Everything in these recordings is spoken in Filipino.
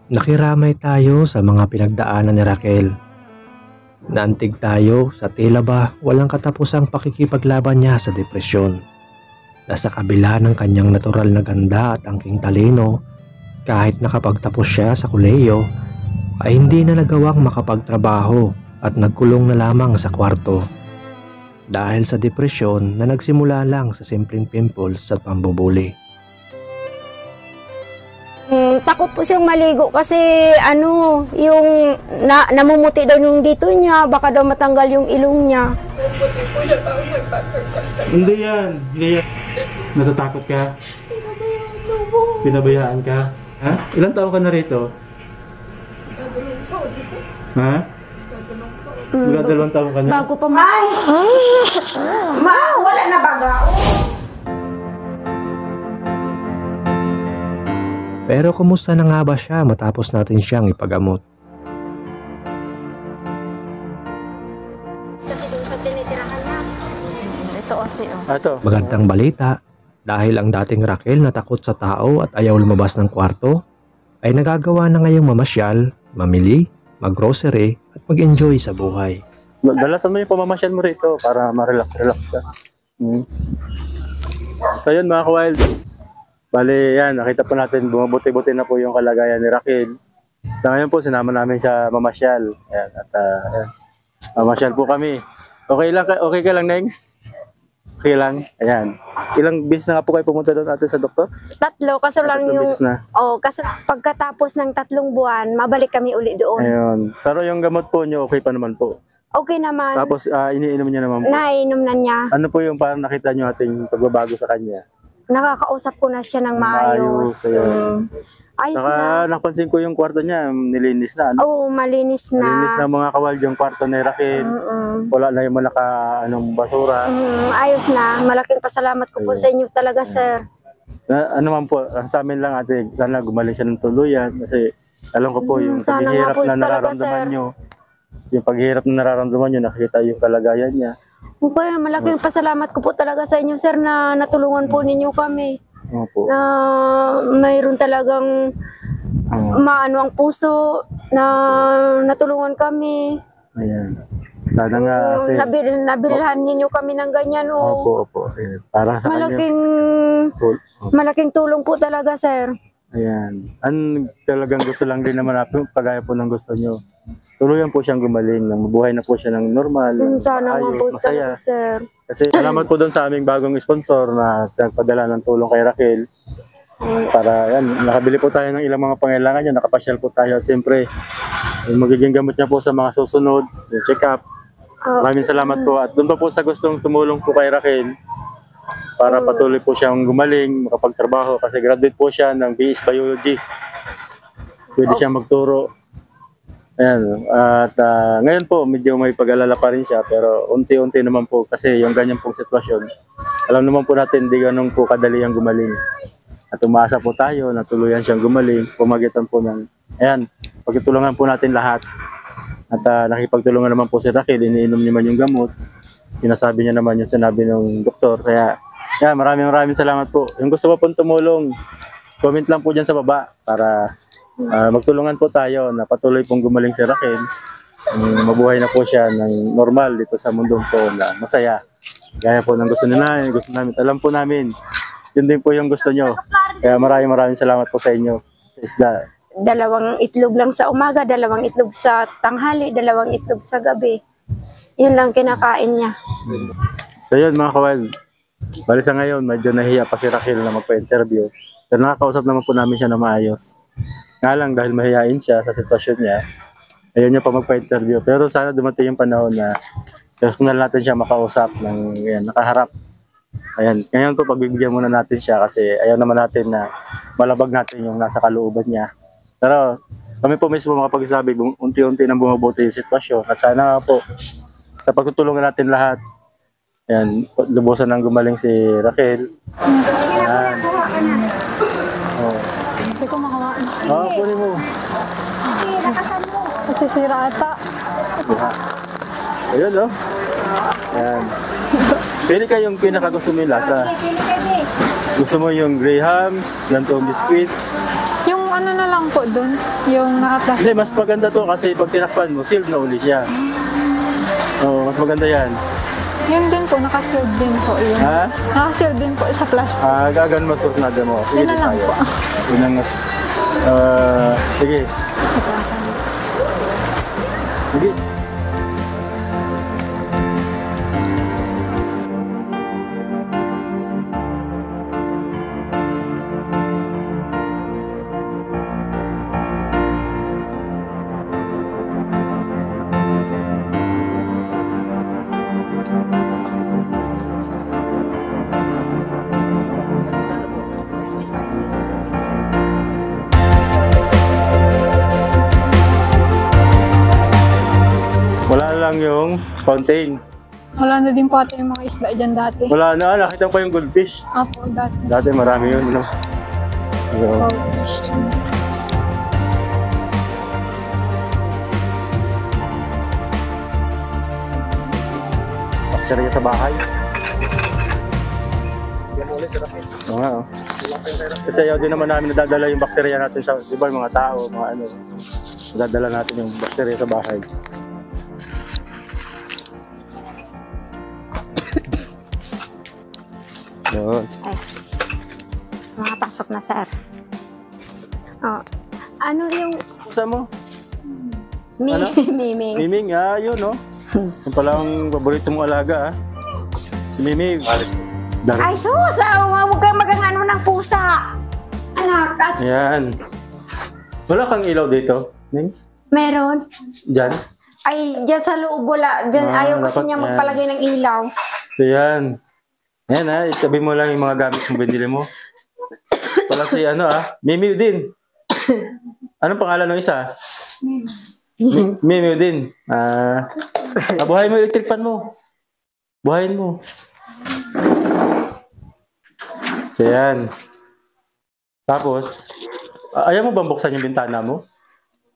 Nakiramay tayo sa mga pinagdaanan ni Raquel. Naantig tayo sa tila ba walang katapusang pakikipaglaban niya sa depresyon. Nasa kabila ng kanyang natural na ganda at angking talino, kahit nakapagtapos siya sa kolehiyo, ay hindi na nagawang makapagtrabaho at nagkulong na lamang sa kwarto. Dahil sa depresyon na nagsimula lang sa simpleng pimples at pambubuli. Takot po siyang maligo kasi yung namumuti daw yung dito niya, baka daw matanggal yung ilong niya. Hindi yan. Natatakot ka? Pinabayaan ka? Ha? Ilang taon ka na rito? Ha? Wala 2 taon ka na? Bago pa wala na baga. Pero kumusta na nga ba siya matapos natin siyang ipagamot? Kasi doon sa tinitirahan niya. Ito ate Ito. Magandang balita, dahil ang dating Raquel na takot sa tao at ayaw lumabas ng kwarto, ay nagagawa na ngayong mamasyal, mamili, mag-grocery at mag-enjoy sa buhay. Dalasan mo yung pamamasyal mo rito para ma-relax ka. So yun mga ka-wild. Bali yan, nakita po natin bumubuti-buti na po yung kalagayan ni Raquel. Sa ngayon po, sinama namin siya mamasyal. Ayan, at ayan. Mamasyal po kami. Okay ka lang, Neng? Okay lang? Ayan. Ilang beses na nga po kayo pumunta doon ate sa doktor? 3, kaso lang yung... Na. kasi pagkatapos ng 3 buwan, mabalik kami uli doon. Ayun. Pero yung gamot po niyo, okay pa naman po. Okay naman. Tapos iniinom niya naman po. Nainom na niya. Ano po yung parang nakita niyo ating pagbabago sa kanya? Nakakausap ko na siya ng maayos. Ayos na. Napansin ko yung kwarto niya, nilinis na. Oo, malinis na. Malinis na mga kawal yung kwarto ni Raquel. Wala na yung basura. Ayos na. Malaking pasalamat ko po sa inyo talaga, sir. Ano man po, sa amin lang ate, sana gumaling siya ng tuluyan. Kasi alam ko po yung paghihirap na nararamdaman nyo. Yung paghihirap na nararamdaman nyo, nakikita yung kalagayan niya. Okay, malaking pasalamat ko po talaga sa inyo, sir, na natulungan po ninyo kami. Opo. Na mayroon talagang maano ang puso na natulungan kami. Ayan. Sana nga ate. Nabilhan ninyo kami ng ganyan. Opo. Ayan. Para sa malaking tulong po talaga, sir. Ayan. Talagang gusto lang din naman natin, kagaya po ng gusto nyo. Tuluyan po siyang gumaling, mabuhay na po siya ng normal, sana ayos, po masaya. Talaga, sir. Kasi salamat po doon sa aming bagong sponsor na nagpadala ng tulong kay Raquel. Para yan, nakabili po tayo ng ilang mga pangailangan niya, nakapasyal po tayo at siyempre yung magiging gamot niya po sa mga susunod, yung check-up. Maraming salamat po at doon pa po sa gustong tumulong po kay Raquel para patuloy po siyang gumaling, makapagtrabaho kasi graduate po siya ng BS Biology. Pwede siyang magturo. Ayan, at ngayon po medyo may pag-alala pa rin siya pero unti-unti naman po kasi yung ganyan pong sitwasyon. Alam naman po natin di ganun po kadali ang gumaling. At umaasa po tayo na tuluyan siyang gumaling sa pamagitan po ng, ayan, pagtutulungan po natin lahat. At nakipagtulungan naman po si Raquel, iniinom niya man yung gamot. Sinasabi niya naman yung sinabi ng doktor. Kaya maraming salamat po. Yung gusto po pong tumulong, comment lang po dyan sa baba para magtulungan po tayo na patuloy pong gumaling si Raquel. Mabuhay na po siya ng normal dito sa mundong po na masaya. Gaya po ng gusto namin, alam po namin. Yun din po yung gusto nyo. Kaya maraming salamat po sa inyo. Isda. 2 itlog lang sa umaga, 2 itlog sa tanghali, 2 itlog sa gabi. Yun lang kinakain niya. So yun mga kawal. Bali sa ngayon, medyo nahiya pa si Raquel na magpa-interview. Pero nakakausap naman po namin siya na maayos. Nga lang dahil mahihain siya sa sitwasyon niya, ayaw niya pa magpa-interview. Pero sana dumating yung panahon na personal natin siya makausap ng nakaharap. Ayan, ngayon po pagbibigyan muna natin siya kasi ayaw naman natin na malabag natin yung nasa kalooban niya. Pero kami po mismo makapagsabi, unti-unti nang bumubuti yung sitwasyon. At sana po sa pagtutulungan natin lahat, ayan, lubusan ng gumaling si Raquel. Ayan. Hindi ko makawaan. Kunin mo. Masisira ata. Ayun, no? Ayan. Pili ka yung pinakagusto mo yung lasa. Gusto mo yung Grahams, gantong biscuit? Yung ano na lang po dun, yung naka-plastic. Hindi, mas maganda to kasi pag tinakpan mo, sealed na uli siya. Oo, mas maganda yan. Yun din po, naka-sealed din po yun. Ha? Naka-sealed din po sa plastic. Gagan mo nada mo. Sige, Yun na lang tayo. po. Yun ang mas... sige. Sige. Wala lang yung fountain. Wala na din po ata yung mga isda dyan dati. Wala na, nakita ko yung goldfish. Opo, dati. Dati marami yun, no? So, bakterya sa bahay. Oo nga, oh. Kasi ayaw din naman namin nadadala yung bakterya natin sa, di ba, yung mga tao, mga ano. Nadadala natin yung bakterya sa bahay. Yun. Ay, makapasok na, sir. Oh. Ano yung Buksan mo. Ano? Miming? Miming, yun, no? Yung palang paborito mong alaga, Si Miming. Dari. Ay, sus! Huwag kang ano ng pusa. Anak, at Ayan. Wala kang ilaw dito, Ning? meron. Diyan? Ay, dyan sa loob wala. Dyan, ayaw kasi dapat niya yan. magpalagay ng ilaw. So, yan. Yan, itabi mo lang yung mga gamit mong binili mo. Pala si, Mimiw din. Anong pangalan ng isa? Mimiw din. Buhayin mo yung electric fan mo. Buhayin mo. So, yan. Tapos, ayaw mo bang buksan yung bintana mo?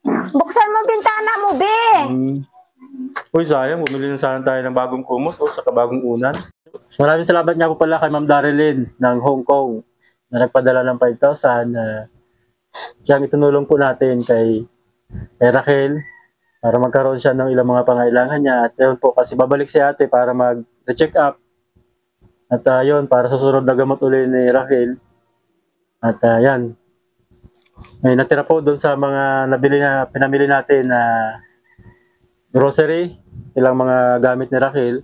Buksan mo bintana mo, be! Uy, sayang. Bumili na sana tayo ng bagong kumot o sa kabagong unan. Maraming salamat nga po pala kay Ma'am Darilyn ng Hong Kong na nagpadala ng 5,000 na siyang itunulong po natin kay Raquel para magkaroon siya ng ilang mga pangailangan niya. At yun po, kasi babalik si ate para mag-check up. At yun, para sa susunod na gamot uli ni Raquel. At yan. May natira po doon sa mga pinamili natin na grocery, ilang mga gamit ni Raquel.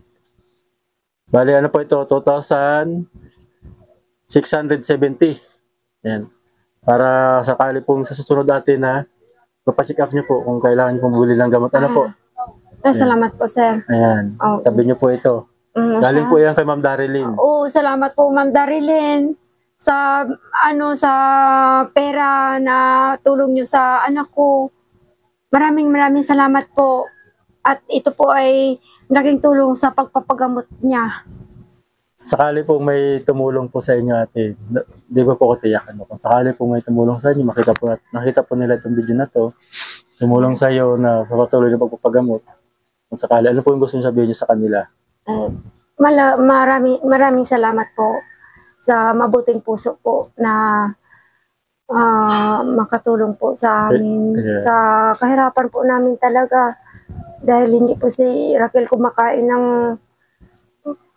Bali, ano po ito? 2,670. Yan. Para sakali pong sa susunod natin na papacheck up niyo po kung kailangan niyo pong bumili ng gamot. Ano po? Ay, salamat po, sir. Ayan. Oh. Tabi niyo po ito. Galing po yan kay Ma'am Darilyn. Oo, salamat po, Ma'am Darilyn. Sa pera na tulong nyo sa anak ko. Maraming salamat po. At ito po ay naging tulong sa pagpapagamot niya. Sakali po may tumulong po sa inyo ate, di ba po ko tiyakan mo? Kung sakali po may tumulong sa inyo, nakita po nila itong video na to, tumulong sa iyo na papatuloy na pagpapagamot. Kung sakali, ano po yung gusto nyo sabihin nyo sa kanila? Maraming salamat po sa mabuting puso po na makatulong po sa amin. Yeah. Sa kahirapan po namin talaga. Dahil hindi po si Raquel kumakain ng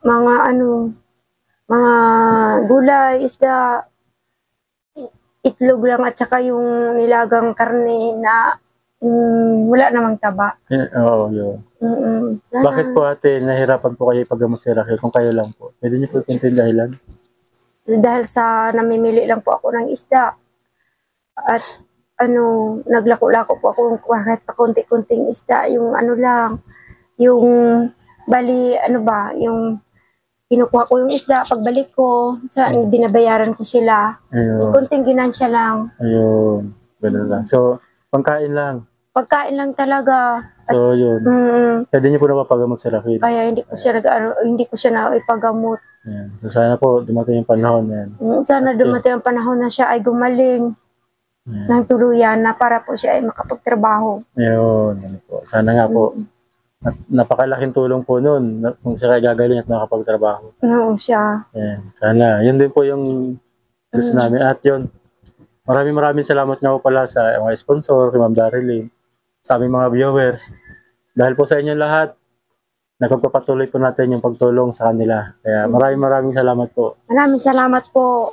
mga gulay, isda, itlog lang at saka yung nilagang karne na wala namang taba. Oo, yun. Sana, Bakit po ate, nahirapan po kayo ipagamot si Raquel kung kayo lang po? Pwede niyo po ikwento yung dahilan? dahil sa namimili lang po ako ng isda. At naglako-lako po ako kahit konti-konting isda, yung yung bali, yung kinukuha ko yung isda, pagbalik ko, binabayaran ko sila. Ayun. Yung konting ginansya lang. Ayun. Ganun lang. So, pangkain lang. Pagkain lang talaga. So, yun. Pwede niyo po napapagamot si Raquel. Kaya hindi ko siya na ipagamot. Yan. So, sana po dumating yung panahon na yan. Sana dumating ang panahon na siya ay gumaling ng tuluyan na para po siya ay makapagtrabaho. Ayun. Ano po. Sana nga po. Napakalaking tulong po noon kung siya ay gagaling at makapagtrabaho. Oo siya. Yan. Sana. Yun din po yung gusto namin. At yun. Maraming salamat nga po pala sa mga sponsor, kay Ma'am Darilyn, sa aming mga viewers. Dahil po sa inyo lahat, napagpapatuloy po natin yung pagtulong sa kanila. Kaya maraming salamat po. Maraming salamat po.